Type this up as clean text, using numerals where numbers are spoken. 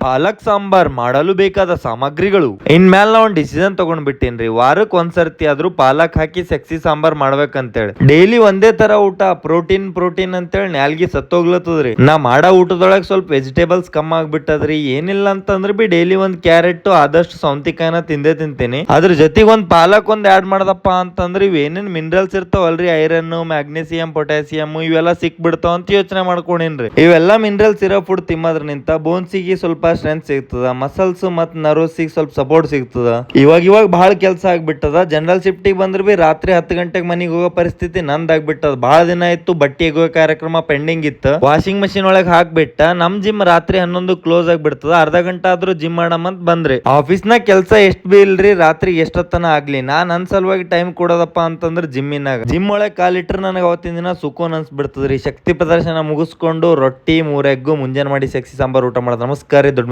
ಪಾಲಕ್ ಸಾಂಬಾರ್ ಮಾಡಲು ಬೇಕಾದ ಸಾಮಗ್ರಿಗಳು. ಇನ್ಮೇಲೆ ನಾ ಒಂದ್ ಡಿಸಿಷನ್ ತಗೊಂಡ್ಬಿಟ್ಟೇನ್ರಿ, ವಾರಕ್ಕೆ ಒಂದ್ಸರ್ತಿ ಆದ್ರೂ ಪಾಲಕ್ ಹಾಕಿ ಸೆಕ್ಸಿ ಸಾಂಬಾರ್ ಮಾಡ್ಬೇಕಂತೇಳಿ. ಡೈಲಿ ಒಂದೇ ತರ ಊಟ ಪ್ರೋಟೀನ್ ಪ್ರೋಟೀನ್ ಅಂತೇಳಿ ನ್ಯಾಲ್ಗಿ ಸತ್ತೋಗ್ಲತ್ತದ್ರಿ. ನಾ ಮಾಡೋ ಊಟದೊಳಗೆ ಸ್ವಲ್ಪ ವೆಜಿಟೇಬಲ್ಸ್ ಕಮ್ಮಿ ಆಗ್ಬಿಟ್ಟದ್ರಿ. ಏನಿಲ್ಲ ಅಂತಂದ್ರೆ ಬಿ ಡೈಲಿ ಒಂದ್ ಕ್ಯಾರೆಟ್ ಆದಷ್ಟು ಸೌಂತಿಕಾಯಿನ ತಿಂತೀನಿ. ಅದ್ರ ಜೊತೆಗೆ ಒಂದ್ ಪಾಲಕ್ ಒಂದ್ ಆಡ್ ಮಾಡದಪ್ಪ ಅಂತಂದ್ರೆ ಇವೇನೇನ್ ಮಿನರಲ್ಸ್ ಇರ್ತಾವಲ್ರಿ, ಐರನ್, ಮ್ಯಾಗ್ನೀಸಿಯಂ, ಪೊಟ್ಯಾಸಿಯಂ ಇವೆಲ್ಲ ಸಿಕ್ ಬಿಡ್ತಾವ ಅಂತ ಯೋಚನೆ ಮಾಡ್ಕೊಂಡೇನ್ರಿ. ಇವೆಲ್ಲ ಮಿನರಲ್ಸ್ ಇರೋ ಫುಡ್ ತಿನ್ನೋದ್ರಿಂದ ಬೋನ್ಸಿಗೆ ಸ್ವಲ್ಪ ಸ್ಟ್ರೆಂತ್ ಸಿಗ್ತದ, ಮಸಲ್ಸ್ ಮತ್ ನರ್ವ್ಸಿಗೆ ಸ್ವಲ್ಪ ಸಪೋರ್ಟ್ ಸಿಗ್ತದ. ಇವಾಗ ಬಹಳ ಕೆಲಸ ಆಗ್ಬಿಟ್ಟದ. ಜನರಲ್ ಶಿಫ್ಟಿಗೆ ಬಂದ್ರೆ ಬಿ ರಾತ್ರಿ 10 ಗಂಟೆಗೆ ಮನಿಗೆ ಹೋಗೋ ಪರಿಸ್ಥಿತಿ ನಂದಾಗ್ಬಿಟ್ಟದ. ಬಹಳ ದಿನ ಇತ್ತು, ಬಟ್ಟೆ ಒಗೆಯೋ ಕಾರ್ಯಕ್ರಮ ಪೆಂಡಿಂಗ್ ಇತ್ತು. ವಾಷಿಂಗ್ ಮಷಿನ್ ಒಳಗೆ ಹಾಕ್ಬಿಟ್ಟ. ನಮ್ ಜಿಮ್ ರಾತ್ರಿ 11 ಕ್ಲೋಸ್ ಆಗ್ಬಿಡ್ತದ. ಅರ್ಧ ಗಂಟೆ ಆದ್ರೂ ಜಿಮ್ ಮಾಡಮಂತ ಬಂದ್ರಿ. ಆಫೀಸ್ ನಾಗ ಕೆಲಸ ಎಷ್ಟ್ ಬಿ ಇಲ್ರಿ, ರಾತ್ರಿ ಎಷ್ಟೊತ್ತನ ಆಗ್ಲಿ ನನ್ ಸಲುವಾಗಿ ಟೈಮ್ ಕೊಡೋದಪ್ಪ ಅಂತಂದ್ರೆ ಜಿಮ್ ಒಳಗೆ ಕಾಲಿಟ್ರೆ ನನಗೆ ಅವತ್ತಿನ ದಿನ ಸುಕೋನ್ ಅನ್ಸ್ಬಿಡ್ತದ್ರಿ. ಶಕ್ತಿ ಪ್ರದರ್ಶನ ಮುಗಿಸ್ಕೊಂಡು ರೊಟ್ಟಿ 3 ಎಗ್ಗು ಮುಂಜಾನೆ ಮಾಡಿ ಸೆಕ್ಸಿ ಸಾಂಬಾರ್ ಊಟ ಮಾಡೋದು. ನಮಸ್ಕಾರ.